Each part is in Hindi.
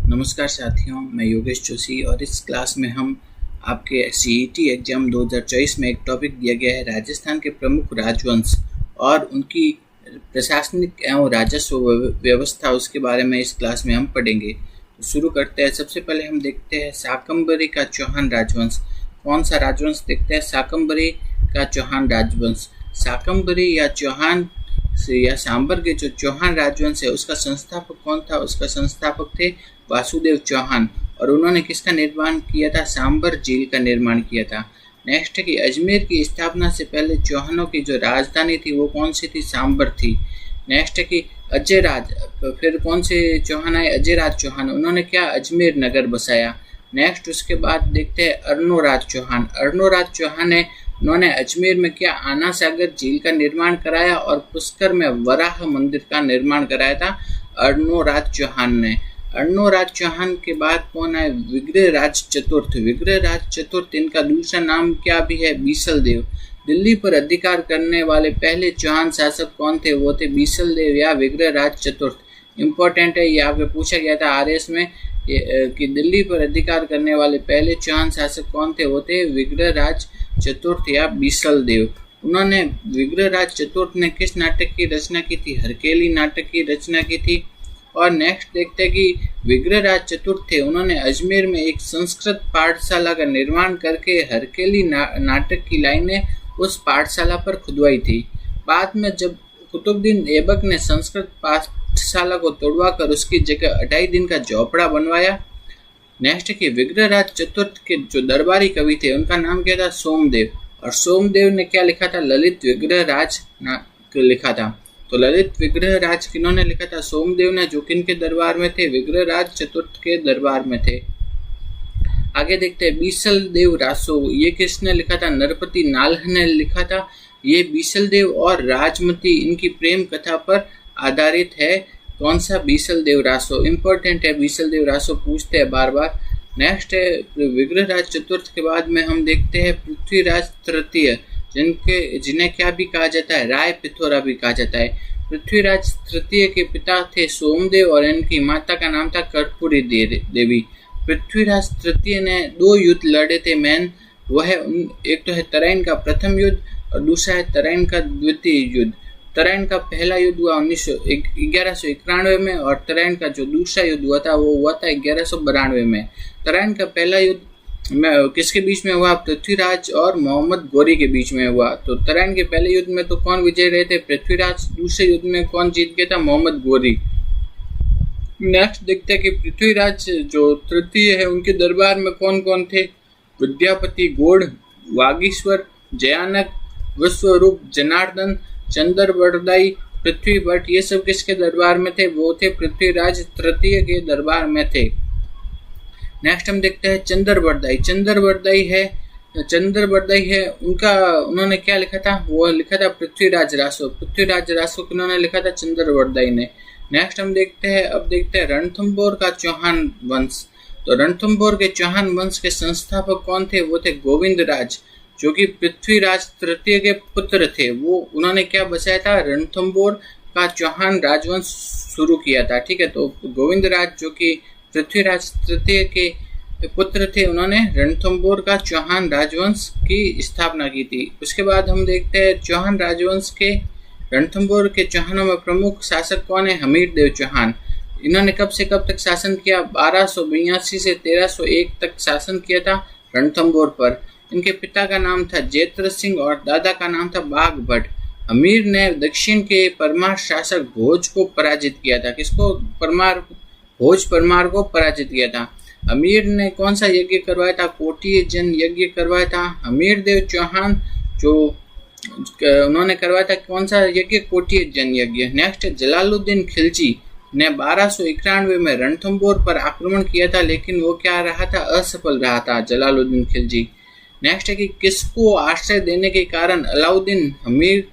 नमस्कार साथियों, मैं योगेश जोशी और इस क्लास में हम आपके सीईटी एग्जाम 2024 में एक टॉपिक दिया गया है राजस्थान के प्रमुख राजवंश और उनकी प्रशासनिक एवं राजस्व व्यवस्था, उसके बारे में इस क्लास में हम पढ़ेंगे। तो शुरू करते हैं। सबसे पहले हम देखते हैं शाकंभरी का चौहान राजवंश। कौन सा राजवंश देखते हैं? शाकंभरी का चौहान राजवंश। शाकंभरी या चौहान या सांबर के जो चौहान राजवंश है उसका संस्थापक कौन था? उसका संस्थापक थे वासुदेव चौहान और उन्होंने किसका निर्माण किया था? सांबर झील का निर्माण किया था। नेक्स्ट है कि अजमेर की स्थापना से पहले चौहानों की जो राजधानी थी वो कौन सी थी? सांबर थी। नेक्स्ट है कि अजयराज, फिर कौन से चौहान आए? अजयराज चौहान, उन्होंने क्या? अजमेर नगर बसाया। नेक्स्ट उसके बाद देखते हैं अर्णोराज चौहान। अर्णोराज चौहान है, उन्होंने अजमेर में क्या? आना सागर झील का निर्माण कराया और पुष्कर में वराह मंदिर का निर्माण कराया था अर्णोराज चौहान ने। अर्णोराज चौहान के बाद कौन आए? विग्रहराज चतुर्थ। विग्रहराज चतुर्थ, इनका दूसरा नाम क्या भी है? बीसल देव। दिल्ली पर अधिकार करने वाले पहले चौहान शासक कौन थे? वो थे बीसल देव या विग्रहराज चतुर्थ। इम्पोर्टेंट है, ये आपसे पूछा गया था आरएस में कि दिल्ली पर अधिकार करने वाले पहले चौहान शासक कौन थे? वो थे विग्रहराज चतुर्थ या बीसल देव। उन्होंने विग्रहराज चतुर्थ ने किस नाटक की रचना की थी? हरकेली नाटक की रचना की थी। और नेक्स्ट देखते हैं कि विग्रहराज चतुर्थ थे, उन्होंने अजमेर में एक संस्कृत पाठशाला का निर्माण करके हरकेली नाटक की लाइनें उस पाठशाला पर खुदवाई थी। बाद में जब कुतुबुद्दीन ऐबक ने संस्कृत पाठशाला को तोड़वाकर उसकी जगह 28 दिन का झोपड़ा बनवाया। नेक्स्ट कि विग्रहराज चतुर्थ के जो दरबारी कवि थे उनका नाम क्या था? सोमदेव। और सोमदेव ने क्या लिखा था? ललित विग्रहराज लिखा था। तो ललित विग्रहराज किन्होंने लिखा था? सोमदेव ने, जो किनके दरबार में थे? विग्रहराज चतुर्थ के दरबार में थे। आगे देखते हैं बीसल देव रासो, ये किसने लिखा था? नरपति नाल्ह ने लिखा था। ये बीसल देव और राजमती, इनकी प्रेम कथा पर आधारित है। कौन सा? बीसल देव रासो। इम्पोर्टेंट है, बीसल देव रासो पूछते हैं बार बार। नेक्स्ट है विग्रहराज चतुर्थ के बाद में हम देखते हैं पृथ्वीराज तृतीय, जिन्हें क्या भी कहा जाता है? राय पिथौरा भी कहा जाता है। पृथ्वीराज तृतीय के पिता थे सोमदेव और इनकी माता का नाम था कर्पूरी देवी। पृथ्वीराज तृतीय ने 2 युद्ध लड़े थे मेन, वह एक तो है तराइन का प्रथम युद्ध और दूसरा है तराइन का द्वितीय युद्ध। तराइन का पहला युद्ध हुआ 1191 में और तराइन का जो दूसरा युद्ध हुआ था वो हुआ था 1192 में। तराइन का पहला युद्ध किसके बीच में हुआ? पृथ्वीराज और मोहम्मद गोरी के बीच में हुआ। तो तराइन के पहले युद्ध में तो कौन विजय रहे थे? पृथ्वीराज। दूसरे युद्ध में कौन जीत गया था? मोहम्मद गोरी। नेक्स्ट देखते हैं कि पृथ्वीराज जो तृतीय है उनके दरबार में कौन कौन थे? विद्यापति गौड़, वागीश्वर, जयानक, विश्वरूप, जनार्दन, चंद्रवरदाई, पृथ्वी भट्ट, ये सब किसके दरबार में थे? वो थे पृथ्वीराज तृतीय के दरबार में थे। नेक्स्ट हम देखते हैं चंद्रवरदाई। चंद्रवरदाई है उन्होंने क्या लिखा था? वो लिखा था पृथ्वीराज रासो। पृथ्वीराज रासो किन्होंने लिखा था? चंद्रवरदाई ने। नेक्स्ट हम देखते हैं रणथंभौर का चौहान वंश। तो रणथंभौर के चौहान वंश के संस्थापक कौन थे? वो थे गोविंदराज, जो कि पृथ्वीराज तृतीय के पुत्र थे। वो उन्होंने क्या बसाया था? रणथंभौर का चौहान राजवंश शुरू किया था। ठीक है, तो गोविंदराज जो कि पृथ्वीराज तृतीय के पुत्र थे, उन्होंने रणथंभौर का चौहान राजवंश की स्थापना की थी। उसके बाद हम देखते हैं चौहान राजवंश के रणथंभौर के चौहानों में प्रमुख शासक कौन है? हमीरदेव चौहान। इन्होंने कब से कब तक शासन किया? 1282 से 1301 तक शासन किया था रणथंभौर पर। इनके पिता का नाम था जैत्र सिंह और दादा का नाम था बाघ भट्ट। हमीर ने दक्षिण के परमार शासक भोज को पराजित किया था। किसको? भोज परमार को पराजित किया था। हमीर ने कौन सा यज्ञ करवाया था? कोटिय जन यज्ञ करवाया था। हमीरदेव चौहान जो उन्होंने करवाया था कौन सा यज्ञ? कोटिय जन यज्ञ। नेक्स्ट जलालुद्दीन खिलजी ने 1291 में रणथंभौर पर आक्रमण किया था, लेकिन वो क्या रहा था? असफल रहा था जलालुद्दीन खिलजी। नेक्स्ट है कि किसको आश्रय देने के कारण अलाउद्दीन हमीर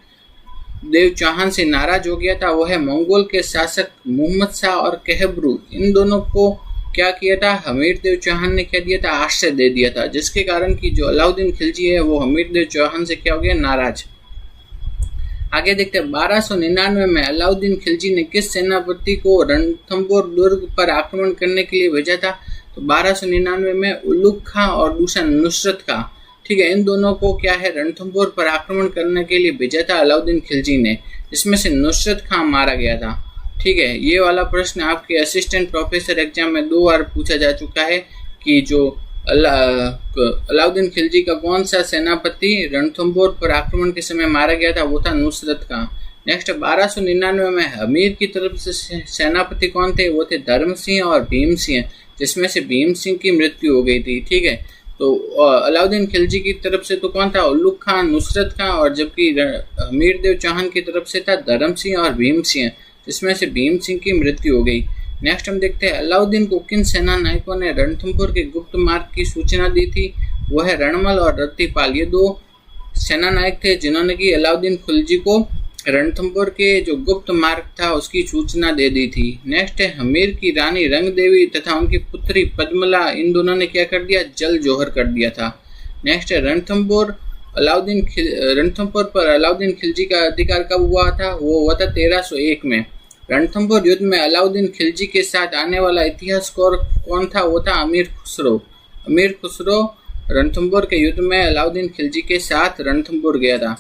देव चौहान से नाराज हो गया था? वो है मंगोल के शासक मोहम्मद शाह और कहबरू। इन दोनों को क्या किया था? हमीर देव चौहान ने क्या दिया था? आश्रय दे दिया था, जिसके कारण कि जो अलाउद्दीन खिलजी है वो हमीर देव चौहान से क्या हो गया? नाराज। आगे देखते हैं 1299 में अलाउद्दीन खिलजी ने किस सेनापति को रणथंभौर दुर्ग पर आक्रमण करने के लिए भेजा था? तो 1299 में उलुग खां और दूसरा नुसरत खां, ठीक है, इन दोनों को क्या है रणथंभौर पर आक्रमण करने के लिए भेजा था अलाउद्दीन खिलजी ने। इसमें से नुसरत खां मारा गया था। ठीक है, ये वाला प्रश्न आपके असिस्टेंट प्रोफेसर एग्जाम में 2 बार पूछा जा चुका है कि जो अलाउद्दीन खिलजी का कौन सा सेनापति रणथंभौर पर आक्रमण के समय मारा गया था, वो था नुसरत खां। नेक्स्ट 1299 में हमीर की तरफ से सेनापति कौन थे? वो थे धर्म सिंह और भीम सिंह, जिसमें से भीम सिंह की मृत्यु हो गई थी। ठीक है, तो अलाउद्दीन खिलजी की तरफ से तो कौन था? उलुग खां, नुसरत खां, और जबकि हमीर देव चौहान की तरफ से था धर्म सिंह और भीम सिंह, जिसमें से भीम सिंह की मृत्यु हो गई। नेक्स्ट हम देखते हैं अलाउद्दीन को किन सेना नायकों ने रणथंभौर के गुप्त मार्ग की सूचना दी थी? वो है रणमल और रत्तीपाल। ये 2 सेना नायक थे जिन्होंने की अलाउद्दीन खिलजी को रणथंभौर के जो गुप्त मार्ग था उसकी सूचना दे दी थी। नेक्स्ट है हमीर की रानी रंग देवी तथा उनकी पुत्री पद्मला, इन दोनों ने क्या कर दिया? जल जोहर कर दिया था। नेक्स्ट है रणथंभौर पर अलाउद्दीन खिलजी का अधिकार कब हुआ था? वो हुआ था 1301 में। रणथंभौर युद्ध में अलाउद्दीन खिलजी के साथ आने वाला इतिहासकार कौन था? वो था अमीर खुसरो। अमीर खुसरो रणथंभौर के युद्ध में अलाउद्दीन खिलजी के साथ रणथंभौर गया था।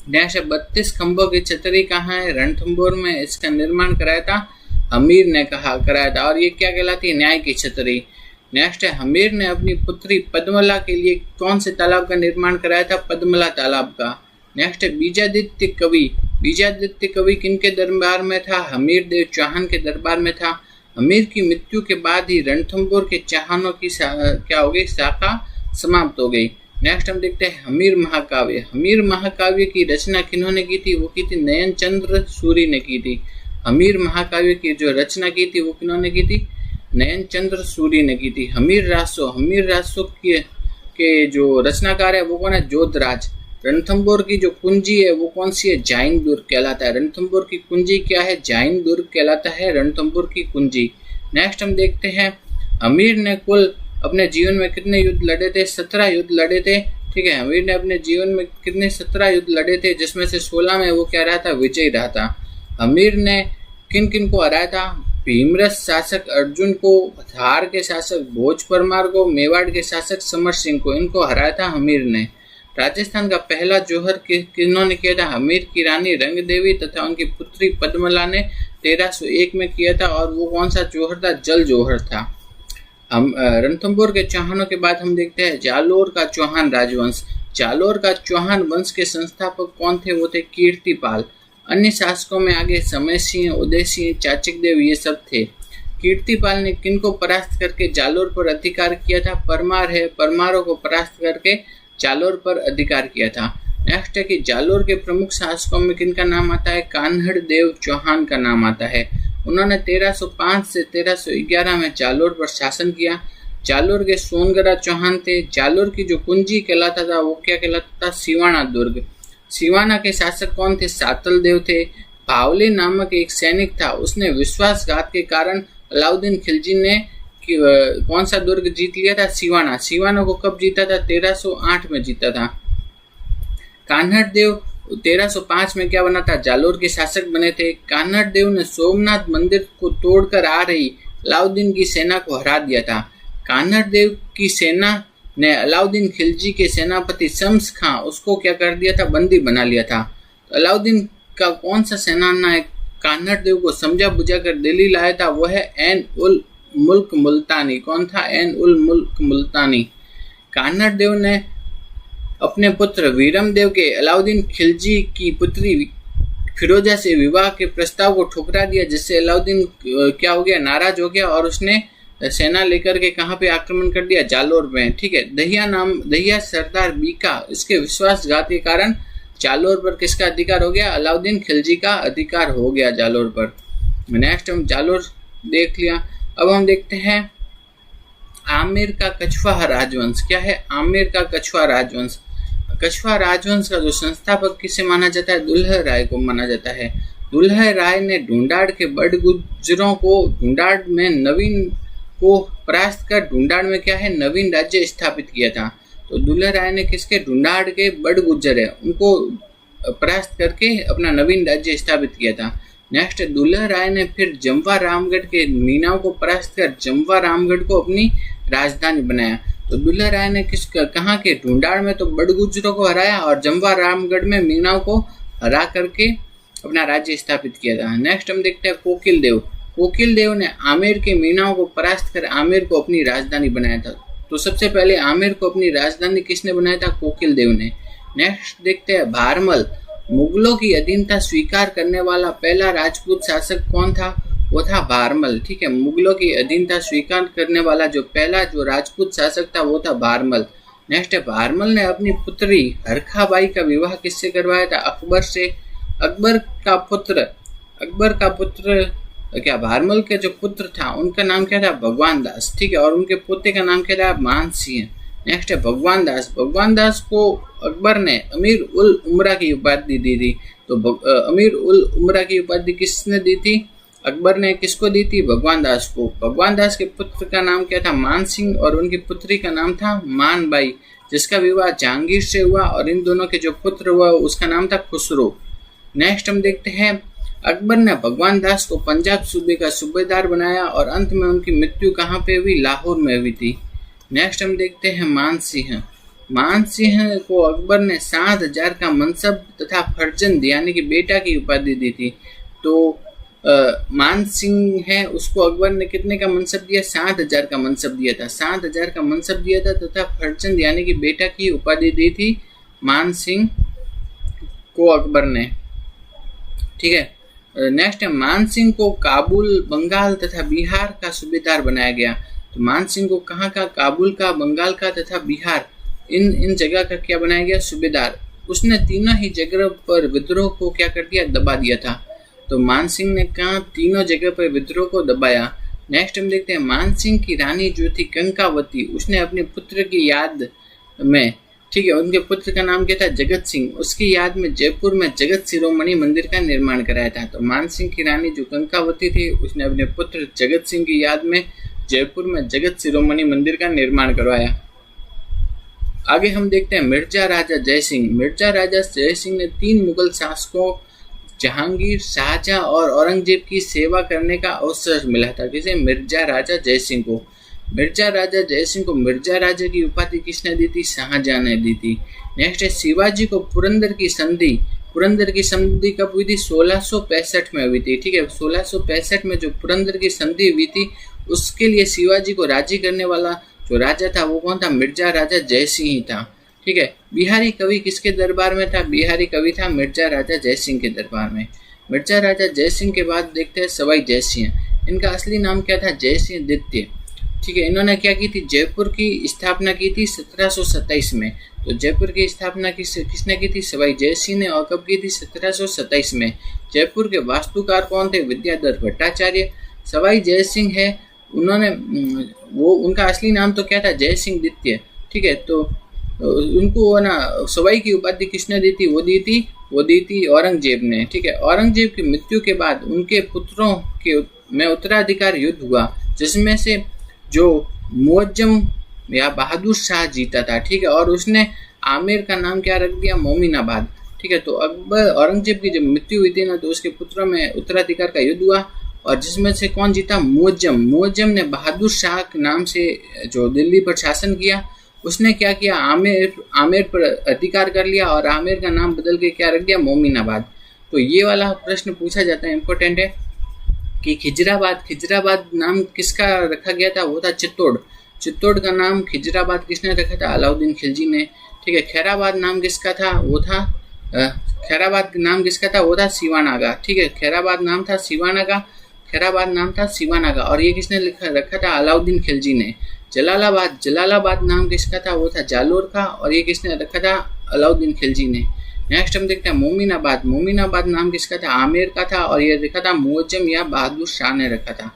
नेक्स्ट 32 खंभों की छतरी कहाँ है? रणथंभौर में। इसका निर्माण कराया था हमीर ने कराया था, और ये क्या कहलाती है? न्याय की छतरी। नेक्स्ट है हमीर ने अपनी पुत्री पद्मला के लिए कौन से तालाब का निर्माण कराया था? पद्मला तालाब का। नेक्स्ट है बीजादित्य कवि। बीजादित्य कवि किनके दरबार में था? हमीर देव चौहान के दरबार में था। हमीर की मृत्यु के बाद ही रणथंभौर के चौहानों की क्या हो गई? शाखा समाप्त हो गई। नेक्स्ट हम देखते हैं हमीर महाकाव्य। हमीर महाकाव्य की रचना किन्होंने की थी? वो की थी नयन चंद्र सूरी ने की थी। हमीर महाकाव्य की जो रचना की थी वो किन्होंने की थी? नयन चंद्र सूरी ने की थी। हमीर रासो के जो रचनाकार है वो कौन है? जोधराज। रणथंभौर की जो कुंजी है वो कौन सी है? जैन दुर्ग कहलाता है। रणथंभौर की कुंजी क्या है? जैन दुर्ग कहलाता है रणथंभौर की कुंजी। नेक्स्ट हम देखते हैं हमीर ने कुल अपने जीवन में कितने युद्ध लड़े थे? 17 युद्ध लड़े थे। ठीक है, हमीर ने अपने जीवन में कितने 17 युद्ध लड़े थे, जिसमें से 16 में वो क्या रहा था? विजयी रहा था। हमीर ने किन किन को हराया था? भीमरस शासक अर्जुन को, धार के शासक भोज परमार को, मेवाड़ के शासक समर सिंह को, इनको हराया था हमीर ने। राजस्थान का पहला जोहर किन्होंने किया था? हमीर की रानी रंग देवी तथा उनकी पुत्री पद्मला ने 1301 में किया था, और वो कौन सा जोहर था? जल जोहर था। हम रणथंभौर के चौहानों के बाद हम देखते हैं जालोर का चौहान राजवंश। जालोर का चौहान वंश के संस्थापक कौन थे? वो थे कीर्तिपाल। अन्य शासकों में आगे समय सिंह, उदय सिंह, चाचक देव, ये सब थे। कीर्तिपाल ने किनको परास्त करके जालोर पर अधिकार किया था? परमार है, परमारों को परास्त करके जालोर पर अधिकार किया था। नेक्स्ट है कि जालोर के प्रमुख शासकों में किनका नाम आता है? कान्हड़ देव चौहान का नाम आता है। उन्होंने 1305 से 1311 में जालोर पर शासन किया। जालोर के सोनगरा चौहान थे। जालोर की जो कुंजी कहलाता था वो क्या कहलाता था? सिवाना दुर्ग। सिवाना के शासक कौन थे? सातल देव थे। भावली नामक एक सैनिक था, उसने विश्वासघात के कारण अलाउद्दीन खिलजी ने कौन सा दुर्ग जीत लिया था? सिवाना। सिवाना को कब जीता था? 1308 में जीता था। कान्हड़ देव 1305 में क्या बना था? जालोर के शासक बने थे। कान्हड़ देव ने सोमनाथ मंदिर को तोड़कर आ रही अलाउद्दीन की सेना को हरा दिया था। कान्हड़ देव की सेना ने अलाउद्दीन खिलजी के सेनापति शम्स खां, उसको क्या कर दिया था? बंदी बना लिया था। तो अलाउद्दीन का कौन सा सेना नायक कान्हड़ देव को समझा बुझा कर दिल्ली लाया था? वो है ऐन उल मुल्क मुल्तानी। कौन था? ऐन उल मुल्क मुल्तानी। कान्हड़ देव ने अपने पुत्र वीरम देव के अलाउद्दीन खिलजी की पुत्री फिरोजा से विवाह के प्रस्ताव को ठुकरा दिया, जिससे अलाउद्दीन क्या हो गया? नाराज हो गया, और उसने सेना लेकर के कहाँ पे आक्रमण कर दिया? जालोर में। ठीक है, दहिया सरदार बीका, इसके विश्वासघात के कारण जालोर पर किसका अधिकार हो गया? अलाउद्दीन खिलजी का अधिकार हो गया जालोर पर। नेक्स्ट हम जालोर देख लिया। अब हम देखते हैं आमेर का कछवाहा राजवंश। क्या है? आमेर का कछवाहा राजवंश। कछवाहा राजवंश का जो संस्थापक किसे माना जाता है? दुल्ह राय को माना जाता है। दुल्ह राय ने ढूंढाड़ के बड़गुजरों को ढूंढाड़ में नवीन को परास्त कर ढूंढाड़ में क्या है? नवीन राज्य स्थापित किया था। तो दुल्ह राय ने किसके? ढूंढाड़ के बड़गुजर है उनको परास्त करके अपना नवीन राज्य स्थापित किया था। नेक्स्ट, दुल्ला राय ने फिर जमवा रामगढ़ के मीनाओं को परास्त कर जमवा रामगढ़ को अपनी राजधानी बनाया। तो दुल्ला राय ने कहाँ के ढूंढाड़ में तो बड़गुजरों को हराया और जमवा रामगढ़ में मीनाओं को हरा करके अपना राज्य स्थापित किया था। नेक्स्ट हम देखते हैं कोकिल देव। कोकिल देव ने आमेर के मीनाओं को परास्त कर आमेर को अपनी राजधानी बनाया था। तो सबसे पहले आमेर को अपनी राजधानी किसने बनाया था? कोकिल देव ने। नेक्स्ट देखते हैं भारमल। मुगलों की अधीनता स्वीकार करने वाला पहला राजपूत शासक कौन था? वो था भारमल। ठीक है, मुगलों की अधीनता स्वीकार करने वाला जो पहला जो राजपूत शासक था वो था भारमल। नेक्स्ट है, भारमल ने अपनी पुत्री हरखाबाई का विवाह किससे करवाया था? अकबर से। अकबर का पुत्र क्या भारमल के जो पुत्र था उनका नाम क्या था? भगवान दास। ठीक है, और उनके पोते का नाम क्या था? मान सिंह। नेक्स्ट है भगवान दास। भगवान दास को अकबर ने अमीर उल उमरा की उपाधि दी थी। तो अमीर उल उमरा की उपाधि किसने दी थी? अकबर ने किसको दी थी? भगवान दास को। भगवान दास के पुत्र का नाम क्या था? मान सिंह, और उनकी पुत्री का नाम था मानबाई, जिसका विवाह जहांगीर से हुआ, और इन दोनों के जो पुत्र हुआ उसका नाम था खुसरो। नेक्स्ट हम देखते हैं, अकबर ने भगवान दास को पंजाब सूबे का सूबेदार बनाया और अंत में उनकी मृत्यु कहाँ पे हुई? लाहौर में हुई थी। नेक्स्ट हम देखते हैं मान सिंह। मान सिंह को अकबर ने 7,000 का मनसब तथा फर्जंद यानी कि बेटा की उपाधि दी थी। तो मान सिंह है उसको अकबर ने कितने का मनसब दिया? 7,000 का मनसब दिया था। 7,000 का मनसब दिया था तथा फर्जंद यानी कि बेटा की उपाधि दी थी मान सिंह को अकबर ने। ठीक है, नेक्स्ट है, मान सिंह को काबुल, बंगाल तथा बिहार का सूबेदार बनाया गया। तो मान सिंह को कहाँ का? काबुल का, बंगाल का तथा बिहार, इन जगह का क्या बनाया गया? सूबेदार। उसने तीनों ही जगह पर विद्रोह को क्या कर दिया? दबा दिया था। तो मान सिंह ने कहा तीनों जगह पर विद्रोह को दबाया। नेक्स्ट हम देखते हैं, मान सिंह की रानी जो थी कंकावती, उसने अपने पुत्र की याद में, ठीक है, उनके पुत्र का नाम क्या था? जगत सिंह, उसकी याद में जयपुर में जगत शिरोमणि मंदिर का निर्माण कराया था। तो मान सिंह की रानी जो कंकावती थी उसने अपने पुत्र जगत सिंह की याद में जयपुर में जगत शिरोमणि मंदिर का निर्माण करवाया। आगे हम देखते हैं मिर्जा राजा जयसिंह। मिर्जा राजा जयसिंह ने 3 मुगल शासकों जहांगीर, शाहजहां और औरंगजेब की सेवा करने का अवसर मिला था। किसे? मिर्जा राजा जयसिंह को। मिर्जा राजा जयसिंह को मिर्जा राजा की उपाधि किसने दी थी? शाहजहां ने दी थी। नेक्स्ट है, शिवाजी को पुरंदर की संधि कब हुई थी? 1665 में हुई थी। ठीक है, 1665 में जो पुरंदर की संधि हुई थी उसके लिए शिवाजी को राजी करने वाला जो राजा था वो कौन था? मिर्जा राजा जयसिंह ही था। ठीक है, बिहारी कवि किसके दरबार में था? बिहारी कवि था मिर्जा राजा जयसिंह के दरबार में। मिर्जा राजा जयसिंह के बाद देखते हैं सवाई जयसिंह। इनका असली नाम क्या था? जयसिंह द्वितीय। ठीक है, इन्होंने क्या की थी? जयपुर की स्थापना की थी 1727 में। तो जयपुर की स्थापना किसने की थी? सवाई जयसिंह ने। और कब की थी? 1727 में। जयपुर के वास्तुकार कौन थे? विद्याधर भट्टाचार्य। सवाई जयसिंह है, उन्होंने उनका असली नाम तो क्या था? जयसिंह द्वितीय। ठीक है, तो उनको ना सवाई की उपाधि किसने दी थी? वो दी थी औरंगजेब ने। ठीक है, औरंगजेब की मृत्यु के बाद उनके पुत्रों के में उत्तराधिकार युद्ध हुआ, जिसमें से जो मुअज्जम या बहादुर शाह जीता था। ठीक है, और उसने आमेर का नाम क्या रख दिया? मोमिनाबाद। ठीक है, तो अकबर औरंगजेब की जब मृत्यु हुई थी ना तो उसके पुत्रों में उत्तराधिकार का युद्ध हुआ, और जिसमें से कौन जीता? मुअज्जम ने बहादुर शाह के नाम से जो दिल्ली पर शासन किया, उसने क्या किया? आमेर पर अधिकार कर लिया और आमेर का नाम बदल के क्या रख दिया? मोमिनाबाद। तो ये वाला प्रश्न पूछा जाता है, इंपॉर्टेंट है कि खिजराबाद नाम किसका रखा गया था? वो था चित्तौड़ का नाम खिजराबाद किसने रखा था? अलाउद्दीन खिलजी ने। ठीक है, खैराबाद नाम किसका था? वो था सिवाना का। ठीक है, खैराबाद नाम था सिवाना का, और ये किसने रखा था? अलाउद्दीन खिलजी ने। जलालाबाद नाम किसका था? वो था जालोर का, और ये किसने रखा था? अलाउद्दीन खिलजी ने। नेक्स्ट हम देखते हैं मोमिनाबाद नाम किसका था? आमेर का था, और ये रखा था मुअज्जम या बहादुर शाह ने रखा था।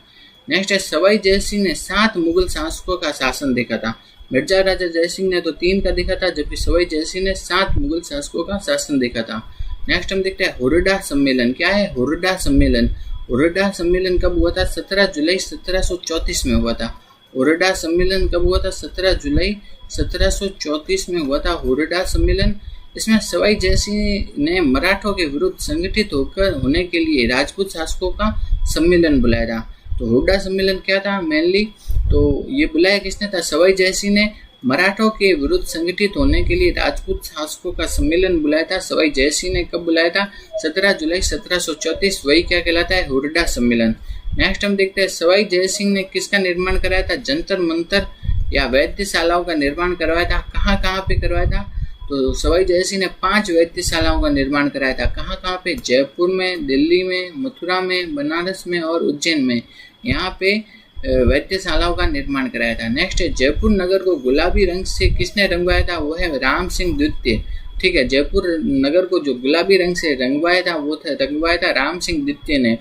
नेक्स्ट है, सवाई जयसिंह ने 7 मुगल शासकों का शासन देखा था। मिर्जा राजा जयसिंह ने तो 3 का देखा था, जबकि सवाई जयसिंह ने 7 मुगल शासकों का शासन देखा था। नेक्स्ट हम देखते हैं हुर्डा सम्मेलन। क्या है हुर्डा सम्मेलन? हुर्डा सम्मेलन कब हुआ था? 17 जुलाई 1734 में हुआ था। हुर्डा सम्मेलन कब हुआ था? 17 जुलाई 1734 में हुआ था हुर्डा सम्मेलन। इसमें सवाई जयसिंह ने मराठों के विरुद्ध संगठित होकर होने के लिए राजपूत शासकों का सम्मेलन बुलाया था। तो हुड्डा सम्मेलन क्या था मेनली, तो ये बुलाया किसने था, सवाई जयसिंह ने मराठों के विरुद्ध संगठित होने के लिए राजपूत शासकों का सम्मेलन बुलाया था। सवाई जयसिंह ने कब बुलाया था, 17 जुलाई 1734, वही क्या कहलाता है, हुड्डा सम्मेलन। नेक्स्ट हम देखते हैं सवाई जयसिंह ने किसका निर्माण कराया था, जंतर मंतर या वैद्यशालाओं का निर्माण करवाया था। कहाँ पे करवाया था, तो सवाई जयसिंह ने 5 वैद्यशालाओं का निर्माण कराया था। कहाँ पे, जयपुर में, दिल्ली में, मथुरा में, बनारस में और उज्जैन में, यहाँ पे वैद्यशालाओं का निर्माण कराया था। नेक्स्ट है जयपुर नगर को गुलाबी रंग से किसने रंगवाया था, वो है राम सिंह द्वितीय। ठीक है, जयपुर नगर को जो गुलाबी रंग से रंगवाया था वो रंगवाया था राम सिंह द्वितीय ने।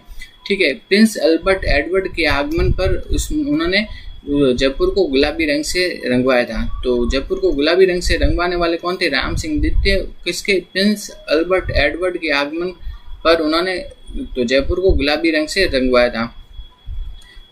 ठीक है, प्रिंस अल्बर्ट एडवर्ड के आगमन पर उन्होंने जयपुर को गुलाबी रंग से रंगवाया था। तो जयपुर को गुलाबी रंग से रंगवाने वाले कौन थे, राम सिंह द्वितीय। किसके, प्रिंस अल्बर्ट एडवर्ड के आगमन पर उन्होंने तो जयपुर को गुलाबी रंग से रंगवाया था।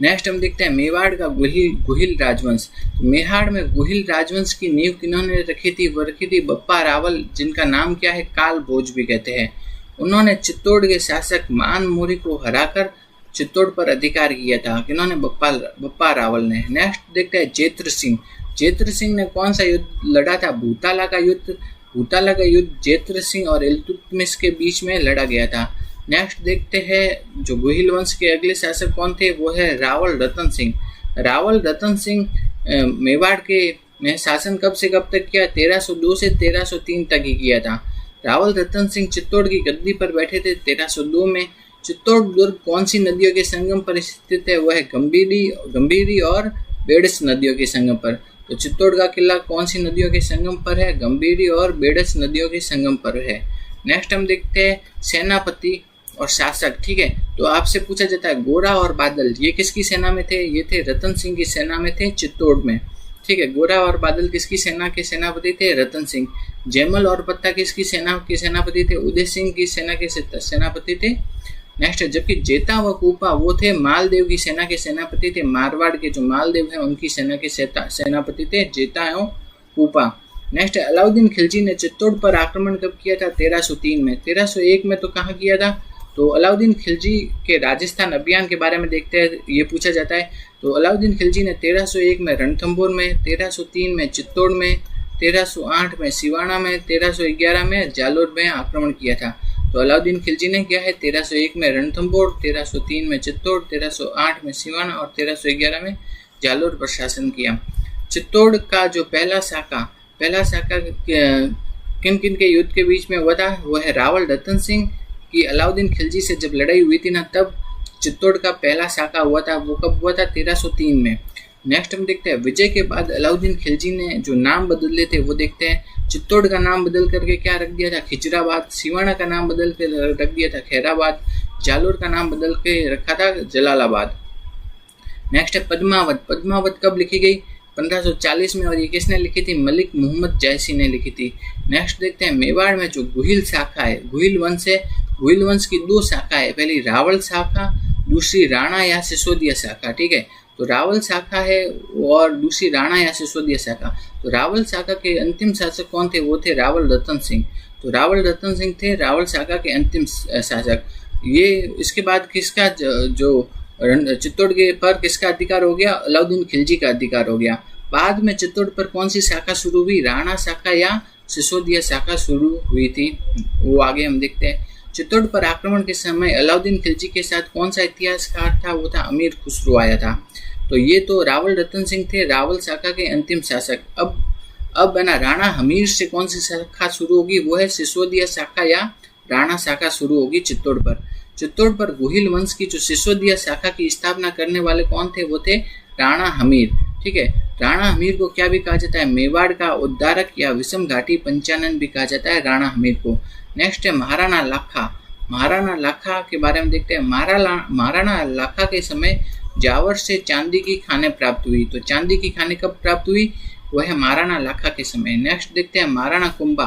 नेक्स्ट हम देखते हैं मेवाड़ का गुहिल राजवंश। मेवाड़ में गुहिल राजवंश की नींव किन्होंने रखी थी, वो रखी थी बप्पा रावल, जिनका नाम क्या है, काल भोज भी कहते हैं। उन्होंने चित्तौड़ के शासक मान मोरी को हराकर चित्तौड़ पर अधिकार किया था। किन्होंने, बप्पा रावल ने। नेक्स्ट देखते हैं जेत्र सिंह। जेत्र सिंह ने कौन सा युद्ध लड़ा था, भूताला का युद्ध। भूताला का युद्ध जेत्र सिंह और इल्तुतमिश के बीच में लड़ा गया था। नेक्स्ट देखते हैं जो गुहिल वंश के अगले शासक कौन थे, वो है रावल रतन सिंह। रावल रतन सिंह मेवाड़ के ने शासन कब से कब तक किया, 1302 से 1303 तक ही किया था। रावल रतन सिंह चित्तौड़ की गद्दी पर बैठे थे 1302 में। चित्तौड़ दुर्ग कौन सी नदियों के संगम पर स्थित है, वह है गंभीरी और बेड़स नदियों के संगम पर। तो चित्तौड़ का किला कौन सी नदियों के संगम पर है, गंभीरी और बेड़स नदियों के संगम पर है। नेक्स्ट हम देखते हैं सेनापति और शासक। ठीक है, तो आपसे पूछा जाता है गोरा और बादल ये किसकी सेना में थे, ये थे रतन सिंह की सेना में थे चित्तौड़ में। ठीक है, गोरा और बादल किसकी सेना के सेनापति थे, रतन सिंह। जयमल और पत्ता किसकी सेना के सेनापति थे, उदय सिंह की सेना के सेनापति थे। नेक्स्ट, जबकि जेता व कूपा वो थे मालदेव की सेना के सेनापति थे। मारवाड़ के जो मालदेव है उनकी सेना के सेनापति थे जेता एवं कूपा। नेक्स्ट, अलाउद्दीन खिलजी ने चित्तौड़ पर आक्रमण कब किया था, 1303 में। 1301 में तो कहाँ किया था, तो अलाउद्दीन खिलजी के राजस्थान अभियान के बारे में देखते हैं, ये पूछा जाता है। तो अलाउद्दीन खिलजी ने 1301 में रणथंभौर में, 1303 में चित्तौड़ में, 1308 में सिवाना में, 1311 में जालोर में आक्रमण किया था। तो अलाउद्दीन खिलजी ने क्या है, 1301 में रणथंभौर, 1303 में चित्तौड़, 1308 में सिवाना और 1311 में जालोर पर शासन किया। चित्तौड़ का जो पहला शाखा किन किन के युद्ध के बीच में हुआ था, वह है रावल रतन सिंह की अलाउद्दीन खिलजी से जब लड़ाई हुई थी ना, तब चित्तौड़ का पहला शाखा हुआ था। वो कब हुआ था, 1303 में। नेक्स्ट हम देखते हैं विजय के बाद अलाउद्दीन खिलजी ने जो नाम बदले थे वो देखते हैं। चित्तौड़ का नाम बदल करके क्या रख दिया था, खिजराबाद। सिवाना का नाम बदल के रख दिया था खैराबाद। जालोर का नाम बदल के रखा था जलालाबाद। नेक्स्ट है पद्मावत। पद्मावत कब लिखी गई, 1540 में, और ये किसने लिखी थी, मलिक मोहम्मद जैसी ने लिखी थी। नेक्स्ट देखते हैं मेवाड़ में जो गुहिल शाखा है, गुहिल वंश है। गुहिल वंश की 2 शाखा है, पहली रावल शाखा, दूसरी राणा या सिसोदिया शाखा। ठीक है, तो रावल शाखा है और दूसरी राणा या सिसोदिया शाखा। तो रावल शाखा के अंतिम शासक कौन थे, वो थे रावल रतन सिंह। तो रावल रतन सिंह थे रावल शाखा के अंतिम शासक। ये इसके बाद किसका जो चित्तौड़ के पर किसका अधिकार हो गया, अलाउद्दीन खिलजी का अधिकार हो गया। बाद में चित्तौड़ पर कौन सी शाखा शुरू हुई, राणा शाखा या सिसोदिया शाखा शुरू हुई थी, वो आगे हम देखते हैं। चित्तौड़ पर आक्रमण के समय अलाउद्दीन खिलजी के साथ कौन सा इतिहासकार था, वो था अमीर खुसरो आया था। तो ये तो रावल रतन सिंह थे रावल शाखा के अंतिम शासक। अब है ना, राणा हमीर से कौन सी शाखा शुरू होगी, वो है सिसोदिया शाखा या राणा शाखा शुरू होगी चित्तौड़ पर। चित्तौड़ पर गुहिल वंश की जो सिसोदिया शाखा की स्थापना करने वाले कौन थे, वो थे राणा हमीर। ठीक है, राणा हमीर को क्या भी कहा जाता है, मेवाड़ का उद्धारक या विषम घाटी पंचानन भी कहा जाता है राणा हमीर को। नेक्स्ट है महाराणा लाखा। महाराणा लाखा के बारे में देखते हैं। महाराणा लाखा के समय जावर से चांदी की खानें प्राप्त हुई। तो चांदी की खानें कब प्राप्त हुई, वह है महाराणा लाखा के समय। नेक्स्ट देखते हैं महाराणा कुंभा।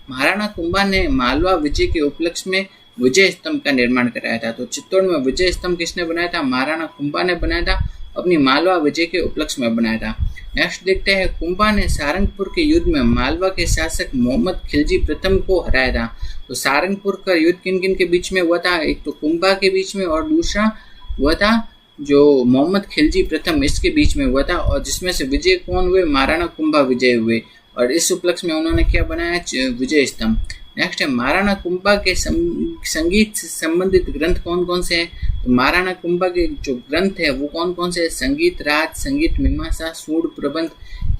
महाराणा कुंभा ने मालवा विजय के उपलक्ष्य में विजय स्तंभ का निर्माण कराया था। तो चित्तौड़ में विजय स्तंभ किसने बनाया था, महाराणा कुंभा ने बनाया था, अपनी मालवा विजय के उपलक्ष्य में बनाया था। नेक्स्ट देखते हैं, कुंभा ने सारंगपुर के युद्ध में मालवा के शासक मोहम्मद खिलजी प्रथम को हराया था। तो सारंगपुर का युद्ध किन किन के बीच में हुआ था? एक तो कुंभा के बीच में और दूसरा हुआ था जो मोहम्मद खिलजी प्रथम, इसके बीच में हुआ था, और जिसमें से विजय कौन हुए? महाराणा कुंभा विजय हुए, और इस उपलक्ष्य में उन्होंने क्या बनाया? विजय स्तंभ। नेक्स्ट है, महाराणा कुंभा के संगीत से संबंधित ग्रंथ कौन कौन से हैं? तो महाराणा कुंभा के जो ग्रंथ है वो कौन कौन से हैं? संगीत राज, संगीत मीमांसा, सूड प्रबंध,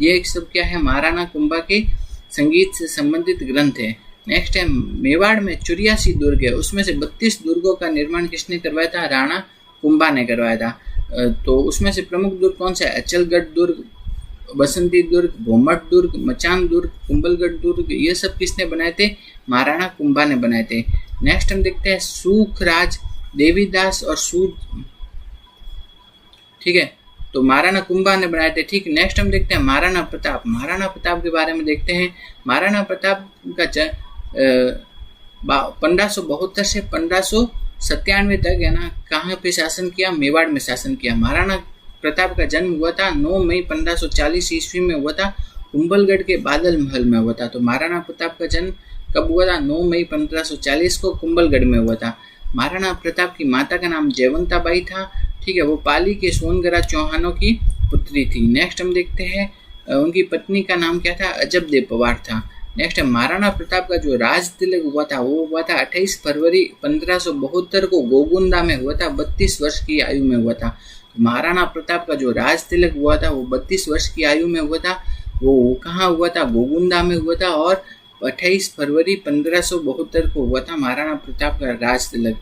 ये सब क्या है? महाराणा कुंभा के संगीत से संबंधित ग्रंथ है। नेक्स्ट है, मेवाड़ में 84 दुर्ग है, उसमें से 32 दुर्गों का निर्माण किसने करवाया था? राणा कुंभा ने करवाया था। तो उसमें से प्रमुख दुर्ग कौन सा है? अचलगढ़ दुर्ग, बसंती दुर्ग, भोमट दुर्ग, मचान दुर्ग, कुंभलगढ़ दुर्ग, ये सब किसने बनाए थे? महाराणा कुंभा ने बनाए थे। नेक्स्ट हम देखते हैं, सुखराज, देवीदास और सूद, ठीक है, तो महाराणा कुंभा ने बनाए थे। ठीक, नेक्स्ट हम देखते हैं महाराणा प्रताप। महाराणा प्रताप के बारे में देखते हैं। महाराणा प्रताप का 1572 से 1597 तक है ना, कहाँ पे शासन किया? मेवाड़ में शासन किया। महाराणा प्रताप का जन्म हुआ था 9 मई 1540 ईस्वी में हुआ था, कुंभलगढ़ के बादल महल में हुआ था। तो महाराणा प्रताप का जन्म कब हुआ था? 9 मई 1540 को कुंभलगढ़ में हुआ था। महाराणा प्रताप की माता का नाम जयवंता बाई था, ठीक है, वो पाली के सोनगरा चौहानों की पुत्री थी। नेक्स्ट हम देखते हैं, उनकी पत्नी का नाम क्या था? अजब देव पवार था। नेक्स्ट है, महाराणा प्रताप का जो राज तिलक हुआ था वो हुआ था 28 फरवरी 1572 को गोगुंदा में हुआ था, 32 वर्ष की आयु में हुआ था। महाराणा प्रताप का जो राज तिलक हुआ था वो 32 वर्ष की आयु में हुआ था। वो कहाँ हुआ था? गोगुंदा में हुआ था, और 28 फरवरी 1572 को हुआ था महाराणा प्रताप का राज तिलक।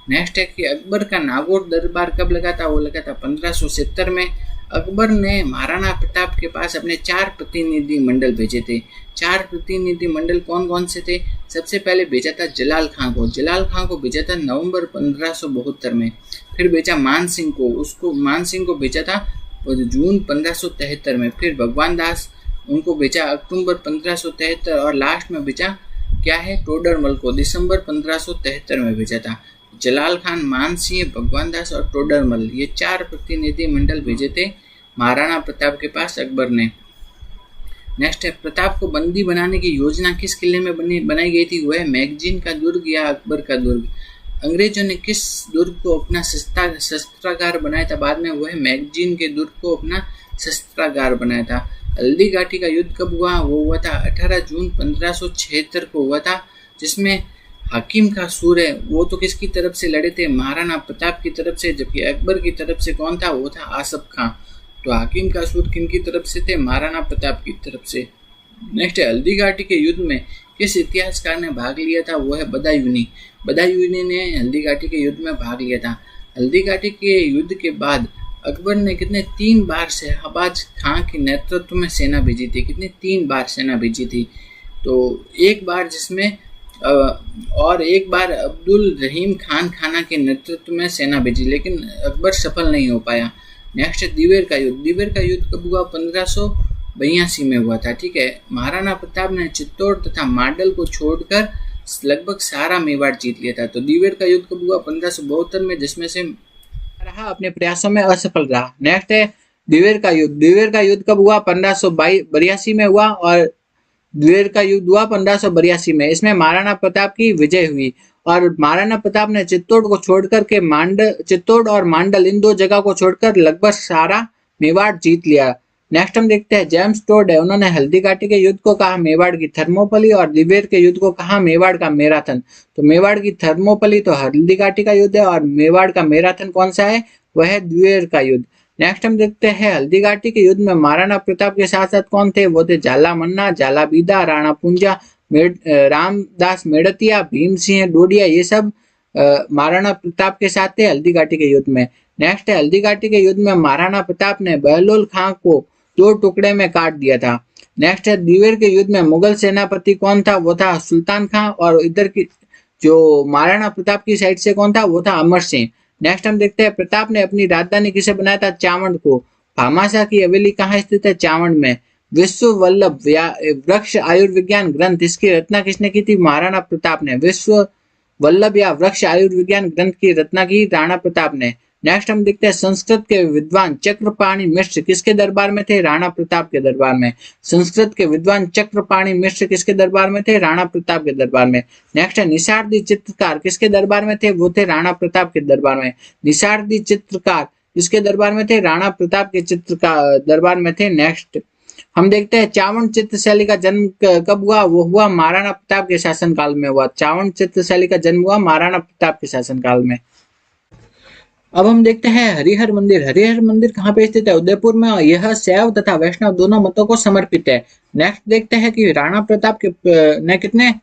नेक्स्ट है कि अकबर का नागौर दरबार कब लगा था? वो लगा था 1570 में। अकबर ने महाराणा प्रताप के पास अपने 4 प्रतिनिधि मंडल भेजे थे। 4 प्रतिनिधि मंडल कौन कौन से थे? सबसे पहले भेजा था जलाल खां को। जलाल खां को भेजा था नवंबर 1572 में। फिर भेजा मान सिंह को भेजा था जून 1573 में। फिर भगवान दास, उनको भेजा अक्टूबर 1573, और लास्ट में भेजा क्या है? टोडरमल को दिसंबर 1573 में भेजा था। जलाल खान, मान सिंह, भगवान दास और टोडरमल, ये 4 प्रतिनिधि मंडल भेजे थे महाराणा प्रताप के पास अकबर ने। नेक्स्ट है, प्रताप को बंदी बनाने की योजना किस किले में बनाई गई थी? वह मैगजीन का दुर्ग या अकबर का दुर्ग। अंग्रेजों ने किस दुर्ग को अपना शस्त्रागार बनाया था बाद में? वह मैगजीन के दुर्ग को अपना शस्त्रागार बनाया था। हल्दी घाटी का युद्ध कब हुआ? वो हुआ था 18 जून 1576 को हुआ था, जिसमें हकीम का सूर है वो तो किसकी तरफ से लड़े थे? महाराणा प्रताप की तरफ से, जबकि अकबर की तरफ से कौन था? वो था आसफ खां। तो हकीम का सूर किन की तरफ से थे? महाराणा प्रताप की तरफ से। नेक्स्ट है, हल्दी घाटी के युद्ध में किस इतिहासकार ने भाग लिया था? वो है बदायूनी। बदायूनी ने हल्दी घाटी के युद्ध में भाग लिया था। हल्दी घाटी के युद्ध के बाद अकबर ने 3 बार शहबाज खां के नेतृत्व में सेना भेजी थी। 3 बार सेना भेजी थी। तो एक बार जिसमें और एक बार अब्दुल रहीम खान खाना के नेतृत्व में सेना भेजी, लेकिन अकबर सफल नहीं हो पाया। नेक्स्ट है दिवेर का युद्ध। दिवेर का युद्ध कब हुआ? 1582 में हुआ था, ठीक है। महाराणा प्रताप ने चित्तौड़ तथा मांडल को छोड़कर लगभग सारा मेवाड़ जीत लिया था। तो दिवेर का युद्ध कब हुआ? 1572 में, जिसमें से रहा अपने प्रयासों में असफल रहा। नेक्स्ट है दिवेर का युद्ध। दिवेर का युद्ध कब हुआ? 1582 में हुआ, और दिवेर का युद्ध हुआ 1582 में। इसमें महाराणा प्रताप की विजय हुई, और महाराणा प्रताप ने चित्तौड़ को छोड़कर के चित्तौड़ और मांडल, इन 2 जगह को छोड़कर लगभग सारा मेवाड़ जीत लिया। नेक्स्ट हम देखते हैं जेम्स टोड है, उन्होंने हल्दी घाटी के युद्ध को कहा मेवाड़ की थर्मोपली, और दिवेर के युद्ध को कहा मेवाड़ का मैराथन। तो मेवाड़ की थर्मोपली तो हल्दी घाटी का युद्ध है, और मेवाड़ का मैराथन कौन सा है? वह है दिवेर का युद्ध। नेक्स्ट हम देखते हैं हल्दी घाटी के युद्ध में महाराणा प्रताप के साथ साथ कौन थे? वो थे जाला मन्ना, जाला बीदा, राणा पुंजा, रामदास मेड़तिया, भीम सिंह डोडिया, ये सब महाराणा प्रताप के साथ थे हल्दी घाटी के युद्ध में। नेक्स्ट है हल्दी घाटी के युद्ध में महाराणा प्रताप ने बहलोल खां को 2 टुकड़े में काट दिया था। नेक्स्ट है दिवेर के युद्ध में मुगल सेनापति कौन था? वो था सुल्तान खां, और इधर की जो महाराणा प्रताप की साइड से कौन था? वो था अमर सिंह। नेक्स्ट हम देखते हैं प्रताप ने अपनी राजधानी किसे बनाया था? चावंड को। भामाशाह की हवेली कहाँ स्थित है? चावंड में। विश्व वल्लभ वृक्ष आयुर्विज्ञान ग्रंथ, इसकी रचना किसने की थी? महाराणा प्रताप ने। विश्व वल्लभ या वृक्ष आयुर्विज्ञान ग्रंथ की रचना की राणा प्रताप ने। नेक्स्ट हम देखते हैं संस्कृत के विद्वान चक्रपाणि मिश्र किसके दरबार में थे? राणा प्रताप के दरबार में। संस्कृत के विद्वान चक्रपाणि मिश्र किसके दरबार में थे? राणा प्रताप के दरबार में। नेक्स्ट है निषादी चित्रकार किसके दरबार में थे? वो थे राणा प्रताप के दरबार में। निषादी चित्रकार किसके दरबार में थे? राणा प्रताप के चित्रकार दरबार में थे। नेक्स्ट हम देखते हैं चावण चित्रशैली का जन्म कब हुआ? वो हुआ महाराणा प्रताप के शासनकाल में हुआ। चावण चित्रशैली का जन्म हुआ महाराणा प्रताप के शासनकाल में। अब हम देखते हैं हरिहर मंदिर। हरिहर मंदिर कहाँ पे स्थित है? उदयपुर में। यह शैव तथा वैष्णव दोनों मतों को समर्पित है। नेक्स्ट देखते हैं कि राणा प्रताप के ने कितने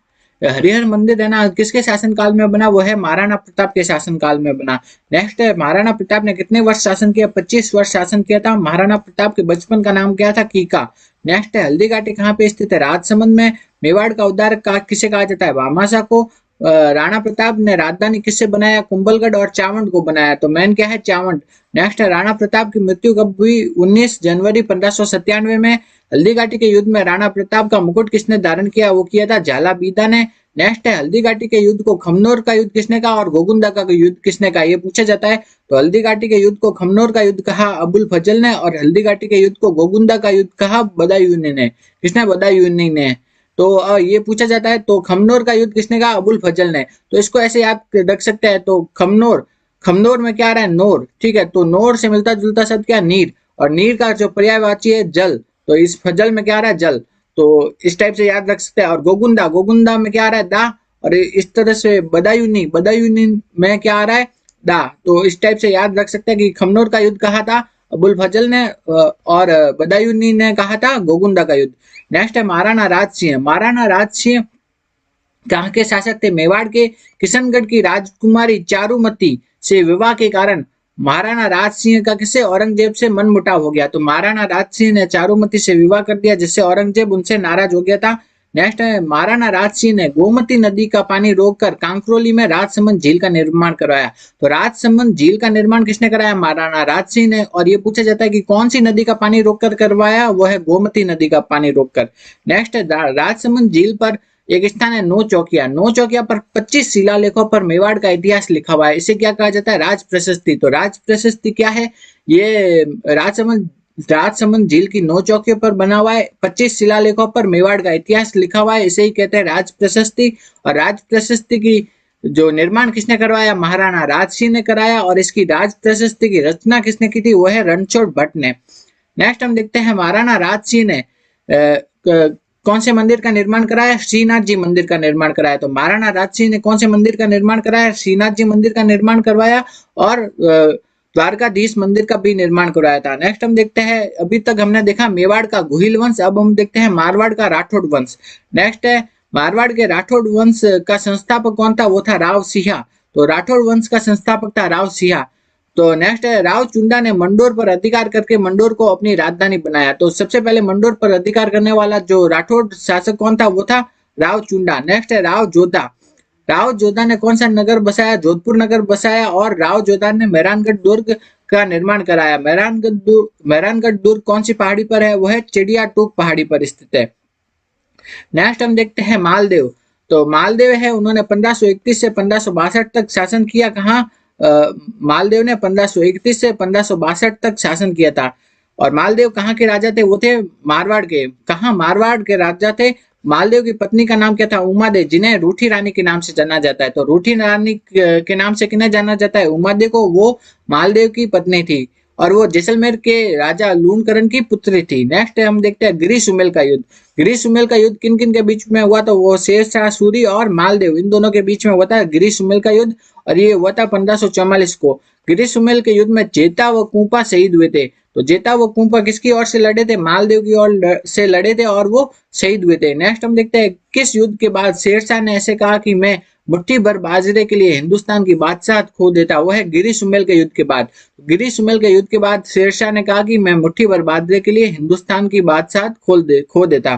हरिहर मंदिर है ना किसके शासनकाल में बना? वो है महाराणा प्रताप के शासनकाल में बना। नेक्स्ट है महाराणा प्रताप ने कितने वर्ष शासन किया? 25 वर्ष शासन किया था। महाराणा प्रताप के बचपन का नाम क्या था? कीका। नेक्स्ट है हल्दी घाटी कहाँ पे स्थित है? राजसमंद में। मेवाड़ का उद्धारक किसे कहा जाता है? भामाशाह को। राणा प्रताप ने राजधानी किससे बनाया? कुंभलगढ़ और चावंड को बनाया। तो मेन क्या है? चावंड। नेक्स्ट है राणा प्रताप की मृत्यु कब हुई? 19 जनवरी 1597 में। हल्दी घाटी के युद्ध में राणा प्रताप का मुकुट किसने धारण किया? वो किया था झाला बीदा ने। नेक्स्ट है हल्दी घाटी के युद्ध को खमनोर का युद्ध किसने कहा और गोगुंदा का युद्ध किसने कहा? ये पूछा जाता है। तो हल्दी घाटी के युद्ध को खमनोर का युद्ध कहा अबुल फजल ने और हल्दी घाटी के युद्ध को गोगुंदा का युद्ध कहा बदायूनी ने। किसने? बदायूनी ने। तो ये पूछा जाता है। तो खमनोर का युद्ध किसने कहा? अबुल फजल ने। तो इसको ऐसे याद रख सकते हैं। तो खमनोर, खमनोर में क्या आ रहा है? नोर। ठीक है, तो नोर से मिलता जुलता शब्द क्या? नीर। और नीर का जो पर्यायवाची है जल, तो इस फजल में क्या आ रहा है? जल। तो इस टाइप से याद रख सकते हैं। और गोगुंदा, गोगुंदा में क्या आ रहा है? दा। और इस तरह से बदायूनी, बदायूनी में क्या आ रहा है? दा। तो इस टाइप से याद रख सकते हैं कि खमनोर का युद्ध कहा था अबुल फजल ने और बदायूनी ने कहा था गोगुंदा का युद्ध। नेक्स्ट है महाराणा राज सिंह। महाराणा राज सिंह कहाँ के शासक थे? मेवाड़ के। किशनगढ़ की राजकुमारी चारुमती से विवाह के कारण महाराणा राज सिंह का किससे? औरंगजेब से मनमुटाव हो गया। तो महाराणा राज सिंह ने चारुमती से विवाह कर दिया जिससे औरंगजेब उनसे नाराज हो गया था। नेक्स्ट है महाराणा राज सिंह ने गोमती नदी का पानी रोककर कांकरोली में राजसमंद झील का निर्माण करवाया। तो राजसमंद झील का निर्माण किसने कराया? महाराणा राज सिंह ने। और ये पूछा जाता है कि कौन सी नदी का पानी रोककर करवाया? वो है गोमती नदी का पानी रोककर। नेक्स्ट है राजसमंद झील पर एक स्थान है नौ चौकिया। नौ चौकिया पर 25 शिलालेखों पर मेवाड़ का इतिहास लिखा हुआ है। इसे क्या कहा जाता है? राज प्रशस्ति। तो राज प्रशस्ति क्या है? ये राजसमंद झील की 9 चौकियों पर बना हुआ है। 25 शिलालेखों पर मेवाड़ का इतिहास लिखा हुआ है। इसे ही कहते हैं राज प्रशस्ति। और राज प्रशस्ति की जो निर्माण किसने करवाया? महाराणा राज सिंह ने कराया। और इसकी राज प्रशस्ति की रचना किसने की थी? वो है रणछोड़ भट्ट ने। नेक्स्ट हम देखते हैं महाराणा राज सिंह ने कौन से मंदिर का निर्माण कराया? श्रीनाथ जी मंदिर का निर्माण कराया। तो महाराणा राज सिंह ने कौन से मंदिर का निर्माण कराया? श्रीनाथ जी मंदिर का निर्माण करवाया और द्वारकाधीश मंदिर का भी निर्माण करवाया था। नेक्स्ट हम देखते हैं, अभी तक हमने देखा मेवाड़ का गुहिल वंश, अब हम देखते हैं मारवाड़ का राठौड़ वंश। नेक्स्ट है मारवाड़ के राठौड़ वंश का संस्थापक कौन था? वो था राव सिंहा। तो राठौड़ वंश का संस्थापक था राव सिंहा। तो नेक्स्ट है राव चुंडा ने मंडोर पर अधिकार करके मंडोर को अपनी राजधानी बनाया। तो सबसे पहले मंडोर पर अधिकार करने वाला जो राठौड़ शासक कौन था? वो था राव चुंडा। नेक्स्ट है राव जोधा। राव जोधा ने कौन सा नगर बसाया? जोधपुर नगर बसाया। और राव जोधा ने मेहरानगढ़ दुर्ग का निर्माण कराया। मेहरानगढ़ दुर्ग कौन सी पहाड़ी पर है? वो है चिड़िया टूक पहाड़ी पर स्थित है। नेक्स्ट हम देखते हैं मालदेव। तो मालदेव है, उन्होंने 1531 से 1562 तक शासन किया। कहाँ? मालदेव ने 1531 से 1562 तक शासन किया था। और मालदेव कहाँ के राजा थे? वो थे मारवाड़ के। कहाँ? मारवाड़ के राजा थे। मालदेव की पत्नी का नाम क्या था? उमादेव, जिन्हें रूठी रानी के नाम से जाना जाता है। तो रूठी रानी के नाम से किन्हें जाना जाता है? उमादेव को। वो मालदेव की पत्नी थी और वो जैसलमेर के राजा लूणकरण की पुत्री थी। नेक्स्ट हम देखते हैं गिरी सुमेल का युद्ध। गिरी सुमेल का युद्ध किन किन के बीच में हुआ? तो वो शेरशाह सूरी और मालदेव, इन दोनों के बीच में हुआ था गिरी सुमेल का युद्ध। और ये हुआ था 1544 को। गिरी सुमेल के युद्ध में जेता व कुंपा शहीद हुए थे। तो जेता व कुंपा किसकी ओर से लड़े थे? मालदेव की ओर से लड़े थे और वो शहीद हुए थे। नेक्स्ट हम देखते हैं किस युद्ध के बाद शेरशाह ने ऐसे कहा कि मैं मुट्ठी भर बाजरे के लिए हिंदुस्तान की बादशाह खो देता? वो है गिरी सुमेल के युद्ध के बाद। गिरी सुमेल के युद्ध के बाद शेरशाह ने कहा कि मैं मुट्ठी भर बाजरे के लिए हिंदुस्तान की बादशाह खो देता।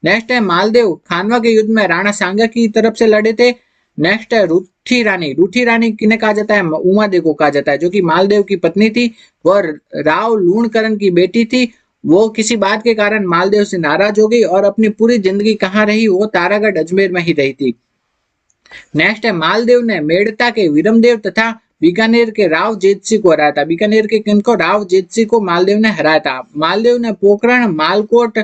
नेक्स्ट है मालदेव खानवा के युद्ध में राणा सांगा की तरफ से लड़े थे। नेक्स्ट है रूठी रानी। रूठी रानी किन्हें कहा जाता है? उमादेव को कहा जाता है, जो कि मालदेव की पत्नी थी। वह राव लूणकरण की बेटी थी। वो किसी बात के कारण मालदेव से नाराज हो गई और अपनी पूरी जिंदगी कहाँ रही? वो तारागढ़ अजमेर में ही रही थी। नेक्स्ट है मालदेव ने मेड़ता के वीरमदेव तथा बीकानेर के राव जेतसी को हराया था। बीकानेर के किनको? राव जेतसी को मालदेव ने हराया था। मालदेव ने पोखरण, मालकोट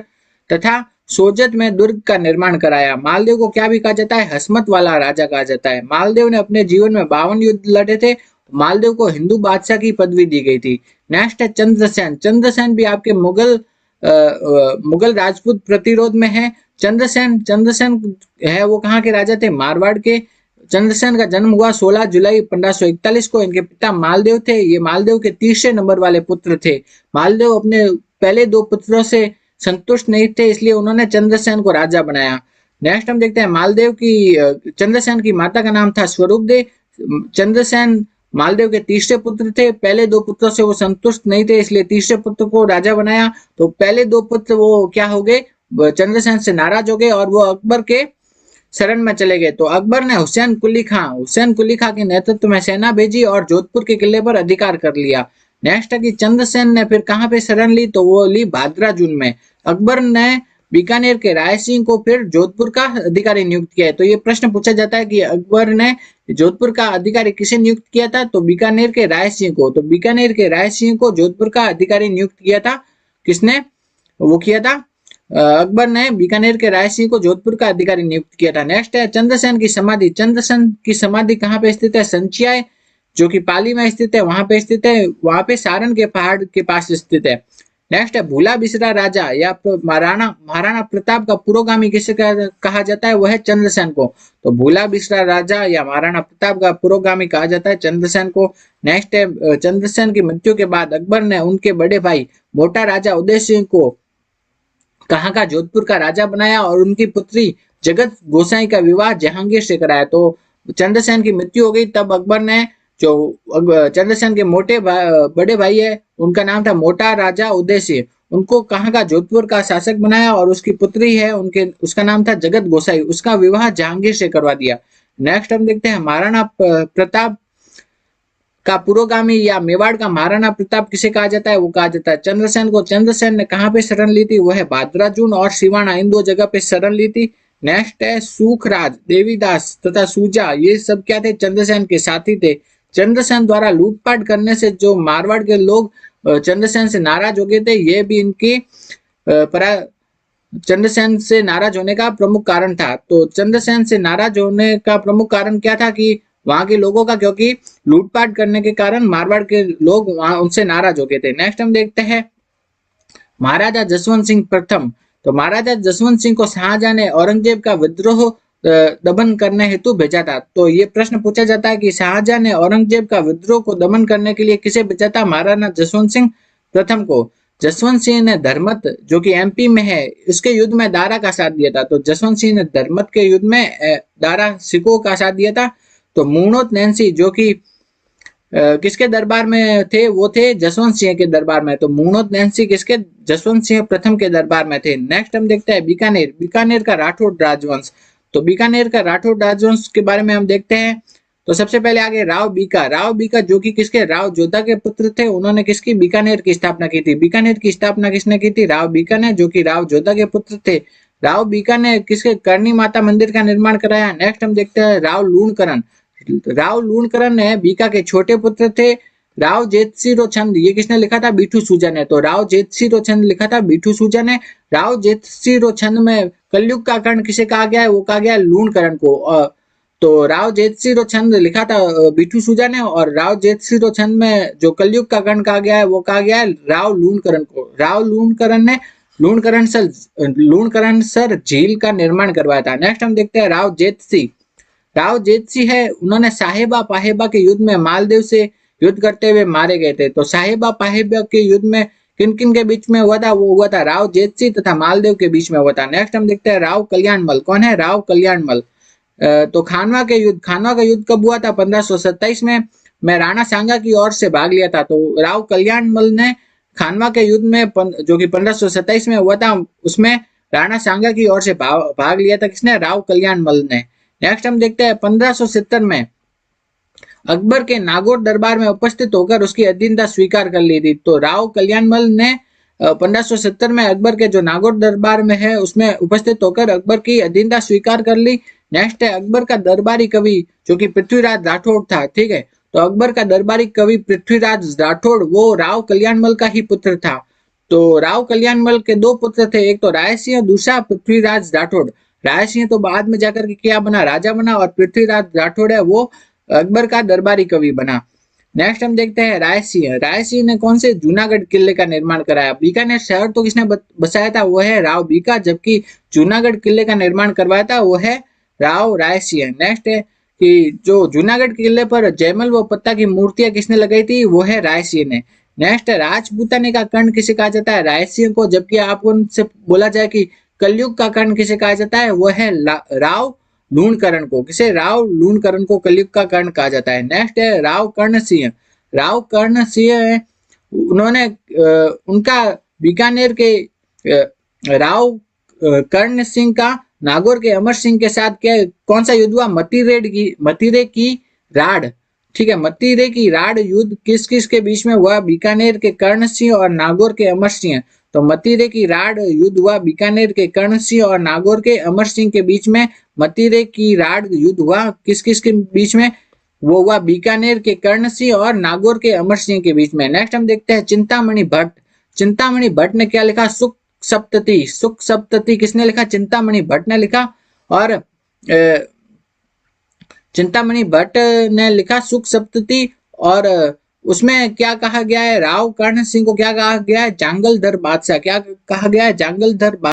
तथा सोजत में दुर्ग का निर्माण कराया। मालदेव को क्या भी कहा जाता है? हसमत वाला राजा कहा जाता है। मालदेव ने अपने जीवन में 52 युद्ध लड़े थे। मालदेव को हिंदू बादशाह की पदवी दी गई थी। नेक्स्ट है चंद्रसेन। चंद्रसेन भी आपके मुगल राजपूत प्रतिरोध में है। चंद्रसेन है वो कहाँ के राजा थे? मारवाड़ के। चंद्रसेन का जन्म हुआ 16 जुलाई 1541 को। इनके पिता मालदेव थे। ये मालदेव के तीसरे नंबर वाले पुत्र थे। मालदेव अपने पहले 2 पुत्रों से संतुष्ट नहीं थे, इसलिए उन्होंने चंद्रसेन को राजा बनाया। नेक्स्ट हम देखते हैं मालदेव की चंद्रसेन की माता का नाम था स्वरूप दे। चंद्रसेन मालदेव के तीसरे पुत्र थे। पहले 2 पुत्रों से वो संतुष्ट नहीं थे, इसलिए तीसरे पुत्र को राजा बनाया। तो पहले 2 पुत्र वो क्या हो गए? चंद्रसेन से नाराज हो गए और वो अकबर के शरण में चले गए। तो अकबर ने हुसैन कुली खां के नेतृत्व में सेना भेजी और जोधपुर के किले पर अधिकार कर लिया। नेक्स्ट है कि चंद्रसेन ने फिर कहां पे शरण ली? तो वो ली भादरा जून में। अकबर ने बीकानेर के राय सिंह को फिर जोधपुर का अधिकारी नियुक्त किया है। तो ये प्रश्न पूछा जाता है कि अकबर ने जोधपुर का अधिकारी किसे नियुक्त किया था? तो बीकानेर के राय सिंह को। तो बीकानेर के राय सिंह को जोधपुर का अधिकारी नियुक्त किया था। किसने वो किया था? अकबर ने बीकानेर के राय सिंह को जोधपुर का अधिकारी नियुक्त किया था। नेक्स्ट है चंद्रसेन की समाधि। चंद्रसेन की समाधि कहाँ पे स्थित है? संचियाय, जो कि पाली में स्थित है, वहां पे स्थित है। वहां पे सारण के पहाड़ के पास स्थित है। नेक्स्ट है भूला बिसरा राजा या महाराणा प्रताप का पुरोगामी किसे कहा जाता है? वह है चंद्रसेन को। तो भूला बिसरा राजा या महाराणा प्रताप का पुरोगामी कहा जाता है चंद्रसेन को। नेक्स्ट है चंद्रसेन की मृत्यु के बाद अकबर ने उनके बड़े भाई मोटा राजा उदय सिंह को कहाँ का? जोधपुर का राजा बनाया और उनकी पुत्री जगत गोसाई का विवाह जहांगीर से कराया। तो चंद्रसेन की मृत्यु हो गई, तब अकबर ने जो चंद्रसेन के बड़े भाई है, उनका नाम था मोटा राजा उदय सिंह, उनको कहाँ का? जोधपुर का शासक बनाया और उसकी पुत्री है उसका नाम था जगत गोसाई, उसका विवाह जहांगीर से करवा दिया। नेक्स्ट हम देखते हैं महाराणा प्रताप का पुरोगामी या मेवाड़ का महाराणा प्रताप किसे कहा जाता है? वो कहा जाता है चंद्रसेन को। चंद्रसेन ने कहाँ पे शरण ली थी? वह भादरा जून और सिवाना, इन 2 जगह पे शरण ली थी। नेक्स्ट है सुखराज, देवीदास तथा सूजा, ये सब क्या थे? चंद्रसेन के साथी थे। चंद्रसेन द्वारा लूटपाट करने से जो मारवाड़ के लोग चंद्रसेन से नाराज हो गए थे, ये भी इनकी चंद्रसेन से नाराज होने का प्रमुख कारण था। तो चंद्रसेन से नाराज होने का प्रमुख कारण क्या था? कि वहां के लोगों का, क्योंकि लूटपाट करने के कारण मारवाड़ के लोग वहां उनसे नाराज हो गए थे। नेक्स्ट हम देखते हैं महाराजा जसवंत सिंह प्रथम। तो महाराजा जसवंत सिंह को शाहजहां ने औरंगजेब का विद्रोह दमन करने हेतु भेजा था। तो ये प्रश्न पूछा जाता है कि शाहजहां ने औरंगजेब का विद्रोह को दमन करने के लिए किसे भेजा था? महाराणा जसवंत सिंह प्रथम को। जसवंत सिंह ने धर्मत, जो कि एमपी में है, इसके युद्ध में दारा का साथ दिया था। तो जसवंत सिंह ने धर्मत के युद्ध में दारा सिकोह का साथ दिया था। तो मूणोत नैन्सी, जो कि किसके दरबार में थे? वो थे जसवंत सिंह के दरबार में। तो मूणोत नैन्सी किसके? जसवंत सिंह प्रथम के दरबार में थे। नेक्स्ट हम देखते हैं बीकानेर का राठौड़ राजवंश। तो बीकानेर का राठौड़ राजवंश के बारे में हम देखते हैं। तो सबसे पहले आगे राव बीका, जो कि किसके? राव जोधा के पुत्र थे। उन्होंने किसकी? बीकानेर की स्थापना की थी। बीकानेर की स्थापना किसने की थी? राव बीका ने, जो कि राव जोधा के पुत्र थे। राव बीका ने किसके? करणी माता मंदिर का निर्माण कराया। नेक्स्ट हम देखते हैं राव लूणकरण ने बीका के छोटे पुत्र थे। राव जेतसिरो छंद, ये किसने लिखा था? बीठू सूजा ने। तो राव जेतसिरो छंद लिखा था बीठू सूजा ने। राव जेतसिरो छंद में कलयुग का कर्ण किसे कहा गया है? वो कहा गया लूणकरण को। तो राव जेतसिरो छंद लिखा था बीठू सूजा ने, और राव जेतसिरो छंद में जो कलयुग का कर्ण कहा गया है, वो कहा गया है राव लूणकरण को। राव लूणकरण ने लूणकरण सर झील का निर्माण करवाया था। नेक्स्ट हम देखते हैं राव जेतसी है, उन्होंने साहेबा पाहेबा के युद्ध में मालदेव से युद्ध करते हुए मारे गए थे। तो साहेबा पाहेबा के युद्ध में किन किन के बीच में हुआ था? वो हुआ था राव जेतसी तथा मालदेव के बीच में हुआ था। नेक्स्ट हम देखते हैं राव कल्याणमल। कौन है? राव कल्याणमल। तो खानवा का युद्ध कब हुआ था? 1527 में। मैं राणा सांगा की ओर से भाग लिया था। तो राव कल्याणमल ने खानवा के युद्ध में, जो कि 1527 में हुआ था, उसमें राणा सांगा की ओर से भाग लिया था। किसने? राव कल्याणमल ने। नेक्स्ट हम देखते हैं 1570 में अकबर के नागौर दरबार में उपस्थित होकर उसकी अधीनता स्वीकार कर ली थी। तो राव कल्याणमल ने 1570 में अकबर के जो नागौर दरबार में है, उसमें उपस्थित होकर अकबर की अधीनता स्वीकार कर ली। नेक्स्ट है अकबर का दरबारी कवि, जो कि पृथ्वीराज राठौड़ था। ठीक है, तो अकबर का दरबारी कवि पृथ्वीराज राठौड़ वो राव कल्याणमल का ही पुत्र था। तो राव कल्याणमल के दो पुत्र थे, एक तो राय सिंह, दूसरा पृथ्वीराज राठौड़। राय सिंह तो बाद में जाकर के क्या बना, राजा बना, और पृथ्वीराज राठौड़ है वो अकबर का दरबारी कवि बना। नेक्स्ट हम देखते हैं राय सिंह। राय सिंह ने कौन से जूनागढ़ किले का निर्माण कराया? बीकानेर शहर तो किसने बसाया था, वो है राव बीका, जबकि जूनागढ़ किले का निर्माण करवाया था वो है राव राय सिंह। नेक्स्ट है कि जो जूनागढ़ किले पर जयमल व पत्ता की मूर्तियां किसने लगाई थी, वो है राय सिंह ने। नेक्स्ट है राजपूताने का कर्ण किसे कहा जाता है, राय सिंह को, जबकि आपको उनसे बोला जाए कि कलयुग का कर्ण किसे कहा जाता है, वो है राव लूणकरण को। किसे, राव लूणकरण को कलयुग का कर्ण कहा जाता है। नेक्स्ट है राव कर्ण सिंह। राव कर्ण सिंह उन्होंने उनका बीकानेर के राव कर्ण सिंह का नागौर के अमर सिंह के साथ क्या कौन सा युद्ध हुआ, मतीरे की राड। ठीक है, मतीरे की राड युद्ध किस किस के बीच में हुआ, बीकानेर के कर्ण सिंह और नागौर के अमर सिंह। तो मतीरे की राड युद्ध हुआ बीकानेर के कर्ण सिंह और नागौर के अमर सिंह के बीच में। मतीरे की राड युद्ध हुआ किस किस के बीच में, वो हुआ बीकानेर के कर्ण सिंह और नागौर के अमर सिंह के बीच में। नेक्स्ट हम देखते हैं चिंतामणि भट्ट। चिंतामणि भट्ट ने क्या लिखा, सुख सप्तति। सुख सप्तति किसने लिखा, चिंतामणि भट्ट ने लिखा। और चिंतामणि भट्ट ने लिखा सुख सप्तति, और उसमें क्या कहा गया है, राव कर्ण सिंह को क्या कहा गया है, जांगलधर बादशाह। क्या कहा गया है, जांगलधर बादशाह।